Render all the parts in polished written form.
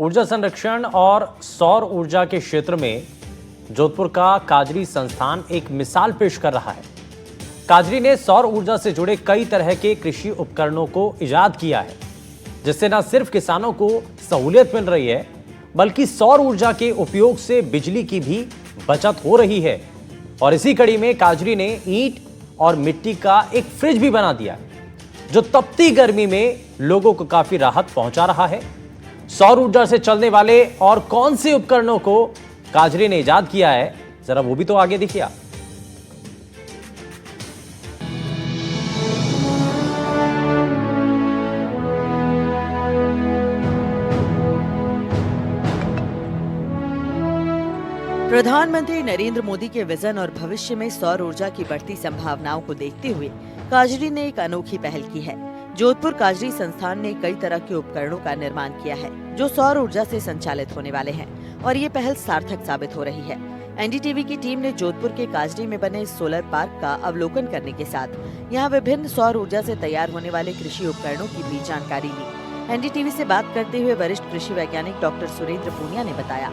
ऊर्जा संरक्षण और सौर ऊर्जा के क्षेत्र में जोधपुर का काजरी संस्थान एक मिसाल पेश कर रहा है। काजरी ने सौर ऊर्जा से जुड़े कई तरह के कृषि उपकरणों को इजाद किया है, जिससे न सिर्फ किसानों को सहूलियत मिल रही है, बल्कि सौर ऊर्जा के उपयोग से बिजली की भी बचत हो रही है। और इसी कड़ी में काजरी ने ईंट और मिट्टी का एक फ्रिज भी बना दिया, जो तपती गर्मी में लोगों को काफी राहत पहुंचा रहा है। सौर ऊर्जा से चलने वाले और कौन से उपकरणों को काजरी ने इजाद किया है, जरा वो भी तो आगे देखिए। प्रधानमंत्री नरेंद्र मोदी के विजन और भविष्य में सौर ऊर्जा की बढ़ती संभावनाओं को देखते हुए काजरी ने एक अनोखी पहल की है। जोधपुर काजरी संस्थान ने कई तरह के उपकरणों का निर्माण किया है, जो सौर ऊर्जा से संचालित होने वाले हैं, और ये पहल सार्थक साबित हो रही है। एनडीटीवी की टीम ने जोधपुर के काजरी में बने सोलर पार्क का अवलोकन करने के साथ यहाँ विभिन्न सौर ऊर्जा से तैयार होने वाले कृषि उपकरणों की भी जानकारी ली। एनडीटीवी से बात करते हुए वरिष्ठ कृषि वैज्ञानिक डॉक्टर सुरेंद्र पूनिया ने बताया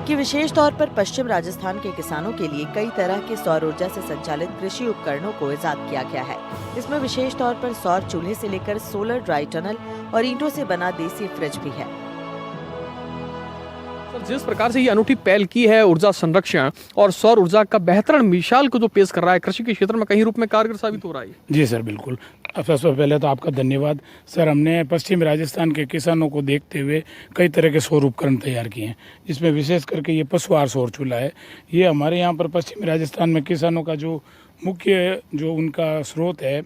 कि विशेष तौर पर पश्चिम राजस्थान के किसानों के लिए कई तरह के सौर ऊर्जा से संचालित कृषि उपकरणों को इजाद किया गया है। इसमें विशेष तौर पर सौर चूल्हे से लेकर सोलर ड्राई टनल और ईंटों से बना देसी फ्रिज भी है। जिस प्रकार से ये अनूठी पहल की है ऊर्जा संरक्षण और सौर ऊर्जा का बेहतरीन मिसाल को जो पेश कर रहा है, कृषि के क्षेत्र में कहीं रूप में कारगर साबित हो रहा है। जी सर, बिल्कुल। सबसे पहले तो आपका धन्यवाद सर। हमने पश्चिमी राजस्थान के किसानों को देखते हुए कई तरह के सौर उपकरण तैयार किए हैं, जिसमें विशेष करके ये पशु आहार सौर चूल्हा है। ये हमारे यहाँ पर पश्चिमी राजस्थान में किसानों का जो मुख्य जो उनका स्रोत है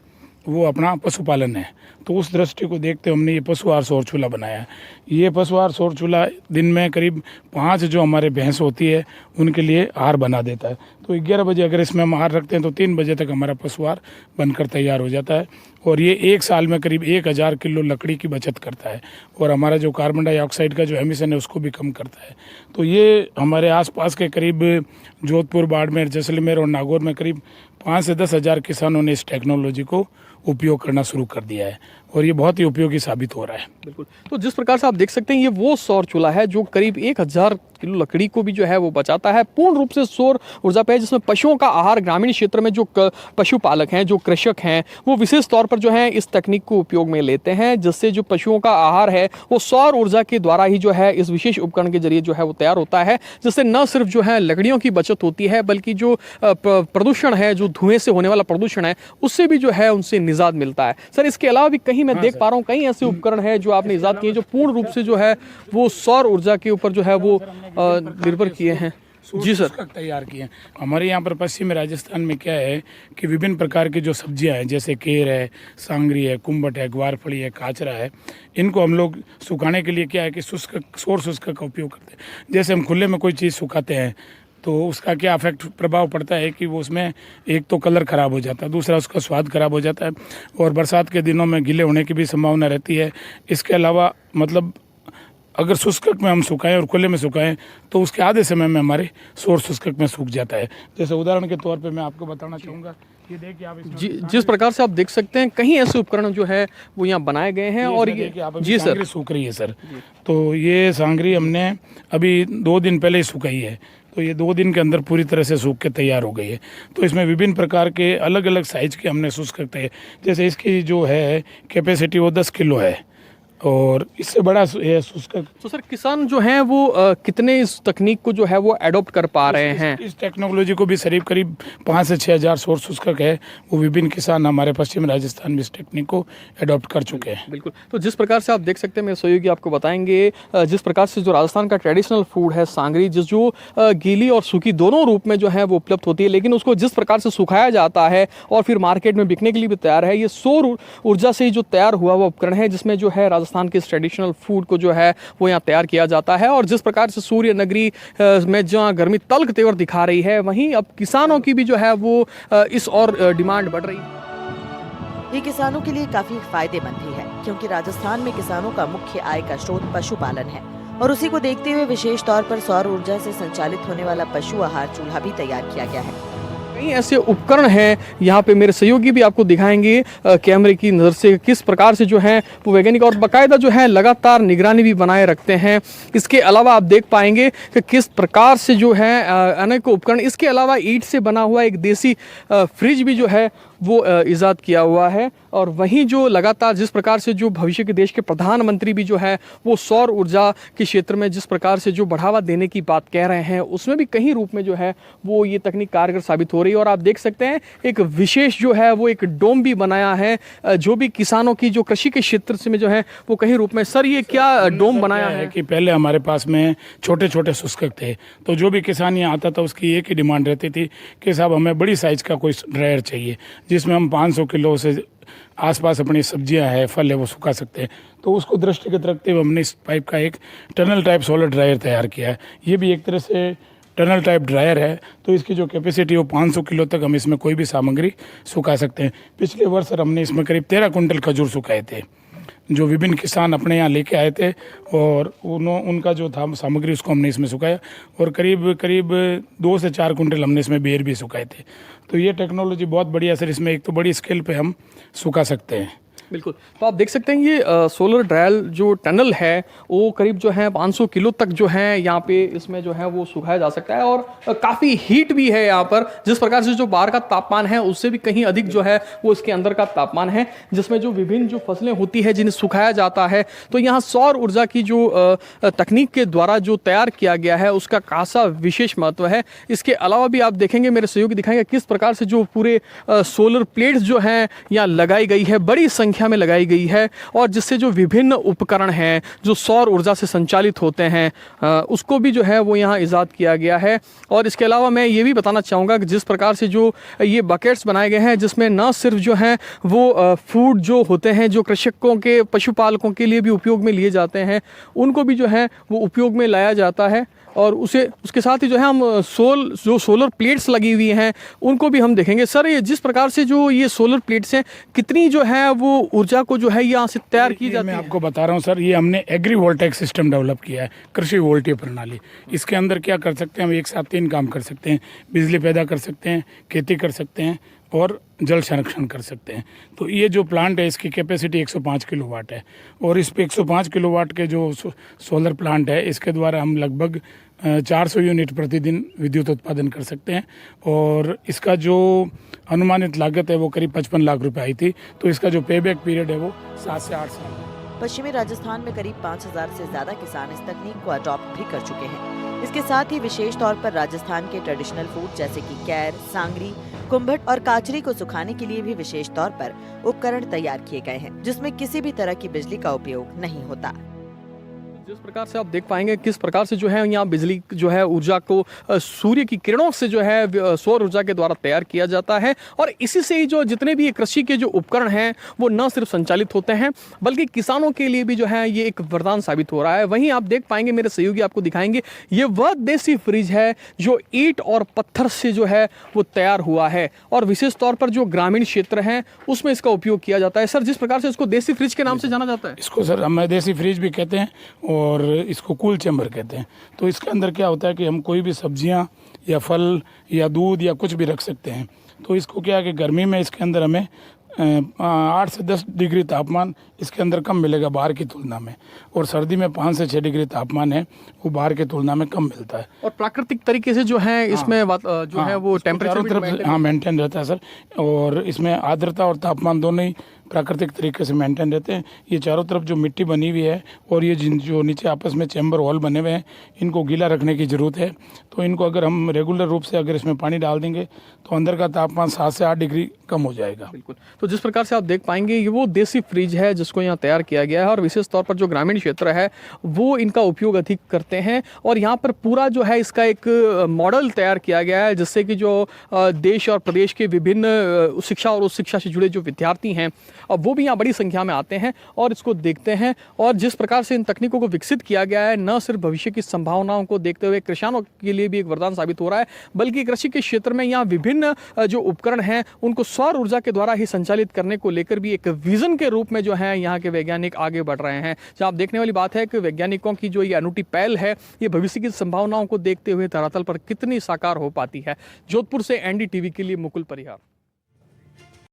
वो अपना पशुपालन है, तो उस दृष्टि को देखते हमने ये पशु आहार सौर चूल्हा बनाया है। ये पशु आहार सौर चूल्हा दिन में करीब 5 जो हमारे भैंस होती है उनके लिए आहार बना देता है। तो 11 बजे अगर इसमें हम आहार रखते हैं तो 3 बजे तक हमारा पशु आहार बनकर तैयार हो जाता है, और ये 1 साल में करीब 1000 किलो लकड़ी की बचत करता है, और हमारा जो कार्बन डाइऑक्साइड का जो एमिशन है उसको भी कम करता है। तो ये हमारे आसपास के करीब जोधपुर, बाड़मेर, जैसलमेर और नागौर में करीब 5 से 10 हज़ार किसानों ने इस टेक्नोलॉजी को उपयोग करना शुरू कर दिया है, और ये बहुत ही उपयोगी साबित हो रहा है। बिल्कुल। तो जिस प्रकार से आप देख सकते हैं, ये वो सौर चूल्हा है जो करीब 1000 किलो लकड़ी को भी जो है वो बचाता है। पूर्ण रूप से सौर ऊर्जा पे है, जिसमें पशुओं का आहार ग्रामीण क्षेत्र में जो पशुपालक हैं, जो कृषक हैं, वो विशेष तौर पर जो है इस तकनीक को उपयोग में लेते हैं, जिससे जो पशुओं का आहार है वो सौर ऊर्जा के द्वारा ही जो है इस विशेष उपकरण के जरिए जो है वो तैयार होता है, जिससे न सिर्फ जो है लकड़ियों की बचत होती है, बल्कि जो प्रदूषण है, जो धुएं से होने वाला प्रदूषण है, उससे भी जो है उनसे निजात मिलता है। सर, इसके अलावा भी कहीं मैं देख पा रहा हूँ कई ऐसे उपकरण है जो आपने इजाद किए, जो पूर्ण रूप से जो है वो सौर ऊर्जा के ऊपर जो है वो निर्भर किए हैं। जी सर, तैयार किए हैं। हमारे यहाँ पर पश्चिमी राजस्थान में क्या है कि विभिन्न प्रकार की जो सब्जियां हैं, जैसे केर है, सांगरी है, कुम्बट है, ग्वारफली है, काचरा है, इनको हम लोग सुखाने के लिए क्या है कि सौर शुष्क का उपयोग करते हैं। जैसे हम खुले में कोई चीज़ सुखाते हैं तो उसका क्या इफेक्ट प्रभाव पड़ता है कि वो उसमें एक तो कलर ख़राब हो जाता है, दूसरा उसका स्वाद ख़राब हो जाता है, और बरसात के दिनों में गीले होने की भी संभावना रहती है। इसके अलावा मतलब अगर शुष्क में हम सुखाएं और खुले में सुखाएं तो उसके आधे समय में हमारे सौर शुष्क में सूख जाता है। जैसे उदाहरण के तौर पे मैं आपको बताना चाहूँगा, ये देखिए आप जिस प्रकार से आप देख सकते हैं कहीं ऐसे उपकरण जो है वो यहाँ बनाए गए हैं, और ये जी सर सूख रही है सर। तो ये सांगरी हमने अभी 2 दिन पहले ही सुखाई है, तो ये 2 दिन के अंदर पूरी तरह से सूख के तैयार हो गई है। तो इसमें विभिन्न प्रकार के अलग अलग साइज के हमने शुष्क करते हैं। जैसे इसकी जो है कैपेसिटी वो 10 किलो है, और इससे बड़ा शुष्क। तो सर, किसान जो हैं वो कितने इस तकनीक को जो है वो एडॉप्ट कर पा रहे हैं? इस टेक्नोलॉजी को भी करीब 5 से 6 हज़ार सौर शुष्क है, वो विभिन्न किसान हमारे पश्चिम राजस्थान में इस टेक्निक को एडॉप्ट कर चुके हैं। बिल्कुल। तो जिस प्रकार से आप देख सकते हैं, मेरे सहयोगी आपको बताएंगे, जिस प्रकार से जो राजस्थान का ट्रेडिशनल फूड है सांगरी, जो गीली और सूखी दोनों रूप में जो है वो उपलब्ध होती है, लेकिन उसको जिस प्रकार से सुखाया जाता है और फिर मार्केट में बिकने के लिए भी तैयार है, ये सौर ऊर्जा से जो तैयार हुआ वो उपकरण है, जिसमें जो है राजस्थान के ट्रेडिशनल फूड को जो है वो यहाँ तैयार किया जाता है। और जिस प्रकार से सूर्य नगरी में जहाँ गर्मी तल्ख तेवर दिखा रही है, वहीं अब किसानों की भी जो है वो इस और डिमांड बढ़ रही है। ये किसानों के लिए काफी फायदेमंद भी है, क्योंकि राजस्थान में किसानों का मुख्य आय का स्रोत पशुपालन है, और उसी को देखते हुए विशेष तौर पर सौर ऊर्जा से संचालित होने वाला पशु आहार चूल्हा भी तैयार किया गया है। कई ऐसे उपकरण हैं यहाँ पे, मेरे सहयोगी भी आपको दिखाएंगे कैमरे की नज़र से किस प्रकार से जो है वो वैज्ञानिक और बाकायदा जो है लगातार निगरानी भी बनाए रखते हैं। इसके अलावा आप देख पाएंगे कि किस प्रकार से जो है अनेक उपकरण, इसके अलावा ईंट से बना हुआ एक देसी फ्रिज भी जो है वो ईजाद किया हुआ है। और वहीं जो लगातार जिस प्रकार से जो भविष्य के देश के प्रधानमंत्री भी जो है वो सौर ऊर्जा के क्षेत्र में जिस प्रकार से जो बढ़ावा देने की बात कह रहे हैं, उसमें भी कहीं रूप में जो है वो ये तकनीक कारगर साबित हो रही है। और आप देख सकते हैं एक विशेष जो है वो एक डोम भी बनाया है, जो भी किसानों की जो कृषि के क्षेत्र से में जो है वो कहीं रूप में। सर ये क्या डोम बनाया है? कि पहले हमारे पास में छोटे छोटे शुष्क थे, तो जो भी किसान यहाँ आता था उसकी एक ही डिमांड रहती थी कि साहब हमें बड़ी साइज का कोई ड्रायर चाहिए जिसमें हम 500 किलो से आसपास अपनी सब्जियां है, फल है, वो सुखा सकते हैं। तो उसको दृष्टिगत रखते हुए हमने इस पाइप का एक टनल टाइप सोलर ड्रायर तैयार किया है। ये भी एक तरह से टनल टाइप ड्रायर है, तो इसकी जो कैपेसिटी वो 500 किलो तक हम इसमें कोई भी सामग्री सुखा सकते हैं। पिछले वर्ष सर हमने इसमें करीब 13 कुंटल खजूर सुखाए थे, जो विभिन्न किसान अपने यहाँ लेके आए थे, और उनका जो था सामग्री उसको हमने इसमें सुखाया, और करीब 2 से 4 कुंटल हमने इसमें बेर भी सुखाए थे। तो ये टेक्नोलॉजी बहुत बढ़िया सर, इसमें एक तो बड़ी स्केल पे हम सुखा सकते हैं। बिल्कुल, तो आप देख सकते हैं ये सोलर ड्रायल जो टनल है वो करीब जो है 500 किलो तक जो है यहाँ पे इसमें जो है वो सुखाया जा सकता है। और काफ़ी हीट भी है यहाँ पर, जिस प्रकार से जो बाहर का तापमान है उससे भी कहीं अधिक जो है वो इसके अंदर का तापमान है, जिसमें जो विभिन्न जो फसलें होती है जिन्हें सुखाया जाता है। तो यहाँ सौर ऊर्जा की जो तकनीक के द्वारा जो तैयार किया गया है उसका खासा विशेष महत्व है। इसके अलावा भी आप देखेंगे, मेरे सहयोगी दिखाएंगे किस प्रकार से जो पूरे सोलर प्लेट्स जो हैं यहाँ लगाई गई है, बड़ी संख्या में लगाई गई है, और जिससे जो विभिन्न उपकरण हैं जो सौर ऊर्जा से संचालित होते हैं उसको भी जो है वो यहाँ ईजाद किया गया है। और इसके अलावा मैं ये भी बताना चाहूँगा कि जिस प्रकार से जो ये बकेट्स बनाए गए हैं जिसमें न सिर्फ जो है वो फूड जो होते हैं जो कृषकों के पशुपालकों के लिए भी उपयोग में लिए जाते हैं, उनको भी जो है वो उपयोग में लाया जाता है। और उसके साथ ही जो है हम जो सोलर प्लेट्स लगी हुई हैं उनको भी हम देखेंगे। सर ये जिस प्रकार से जो ये सोलर प्लेट्स हैं कितनी जो है वो ऊर्जा को जो है यहाँ से तैयार की जाती है? मैं आपको बता रहा हूँ सर, ये हमने एग्री वोल्टेक सिस्टम डेवलप किया है, कृषि वोल्टेक प्रणाली। इसके अंदर क्या कर सकते हैं हम, एक साथ 3 काम कर सकते हैं, बिजली पैदा कर सकते हैं, खेती कर सकते हैं और जल संरक्षण कर सकते हैं। तो ये जो प्लांट है इसकी कैपेसिटी 105 किलोवाट है, और इस पे 105 किलोवाट के जो सोलर प्लांट है इसके द्वारा हम लगभग 400 यूनिट प्रतिदिन विद्युत उत्पादन कर सकते हैं। और इसका जो अनुमानित लागत है वो करीब 55 लाख रुपए आई थी। तो इसका जो पेबैक पीरियड है वो 7 से 8 साल है। पश्चिमी राजस्थान में करीब 5000 से ज्यादा किसान इस तकनीक को अडॉप्ट भी कर चुके हैं। इसके साथ ही विशेष तौर पर राजस्थान के ट्रेडिशनल फूड जैसे कि कैर, सांगरी, कुंभट और काचरी को सुखाने के लिए भी विशेष तौर पर उपकरण तैयार किए गए हैं, जिसमें किसी भी तरह की बिजली का उपयोग नहीं होता। जिस प्रकार से आप देख पाएंगे किस प्रकार से जो है यहाँ बिजली जो है ऊर्जा को सूर्य की किरणों से जो है सौर ऊर्जा के द्वारा तैयार किया जाता है, और इसी से ही जो जितने भी कृषि के जो उपकरण हैं वो न सिर्फ संचालित होते हैं बल्कि किसानों के लिए भी जो है ये एक वरदान साबित हो रहा है। वहीं आप देख पाएंगे, मेरे सहयोगी आपको दिखाएंगे, ये वह देसी फ्रिज है जो ईंट और पत्थर से जो है वो तैयार हुआ है, और विशेष तौर पर जो ग्रामीण क्षेत्र हैं उसमें इसका उपयोग किया जाता है। सर जिस प्रकार से इसको देसी फ्रिज के नाम से जाना जाता है, इसको सर हम देसी फ्रिज भी कहते हैं और इसको कूल चैम्बर कहते हैं। तो इसके अंदर क्या होता है कि हम कोई भी सब्जियां या फल या दूध या कुछ भी रख सकते हैं। तो इसको क्या है कि गर्मी में इसके अंदर हमें 8 से 10 डिग्री तापमान इसके अंदर कम मिलेगा बाहर की तुलना में, और सर्दी में 5 से 6 डिग्री तापमान है वो बाहर की तुलना में कम मिलता है। और प्राकृतिक तरीके से जो है इसमें जो है वो टेम्परेचर तरफ मेंटेन रहता है सर, और इसमें आर्द्रता और तापमान दोनों ही प्राकृतिक तरीके से मेंटेन रहते हैं। ये चारों तरफ जो मिट्टी बनी हुई है और ये जो नीचे आपस में चैम्बर हॉल बने हुए हैं इनको गीला रखने की ज़रूरत है। तो इनको अगर हम रेगुलर रूप से अगर इसमें पानी डाल देंगे तो अंदर का तापमान 7 से 8 डिग्री कम हो जाएगा। बिल्कुल, तो जिस प्रकार से आप देख पाएंगे ये वो देसी फ्रिज है जिसको यहाँ तैयार किया गया है, और विशेष तौर पर जो ग्रामीण क्षेत्र है वो इनका उपयोग अधिक करते हैं। और यहाँ पर पूरा जो है इसका एक मॉडल तैयार किया गया है जिससे कि जो देश और प्रदेश के विभिन्न शिक्षा और उस शिक्षा से जुड़े जो विद्यार्थी हैं वो भी यहाँ बड़ी संख्या में आते हैं और इसको देखते हैं। और जिस प्रकार से इन तकनीकों को विकसित किया गया है, न सिर्फ भविष्य की संभावनाओं को देखते हुए किसानों के लिए भी एक वरदान साबित हो रहा है, बल्कि कृषि के क्षेत्र में यहाँ विभिन्न जो उपकरण हैं उनको सौर ऊर्जा के द्वारा ही संचालित करने को लेकर भी एक विजन के रूप में जो है यहाँ के वैज्ञानिक आगे बढ़ रहे हैं। जहाँ आप देखने वाली बात है कि वैज्ञानिकों की जो ये अनूठी पहल है, ये भविष्य की संभावनाओं को देखते हुए धरातल पर कितनी साकार हो पाती है। जोधपुर से एनडीटीवी के लिए मुकुल परिहार।